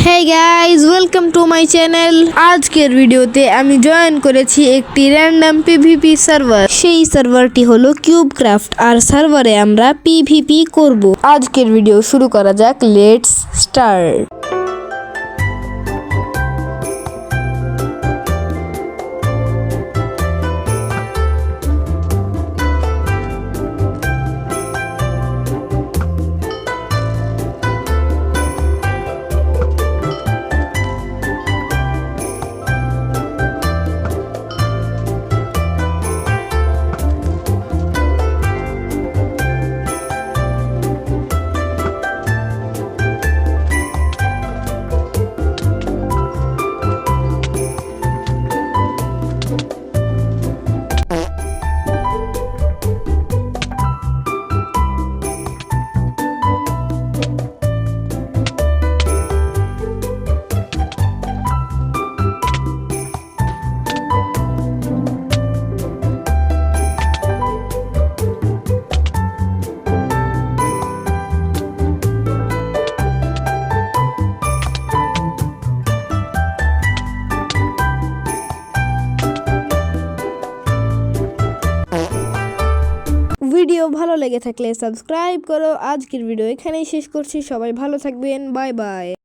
Hey guys, welcome to my channel. আজকের ভিডিওতে আমি জয়েন করেছি একটি র্যান্ডম পিভিপি সার্ভার। সেই সার্ভারটি হলো কিউবক্রাফট আর সার্ভারে আমরা পিভিপি করব। আজকের ভিডিও শুরু করা যাক, লেটস স্টার্ট। ভিডিও ভালো লেগে থাকলে সাবস্ক্রাইব করো। আজকের ভিডিও এখানেই শেষ করছি। সবাই ভালো থাকবেন, বাই বাই।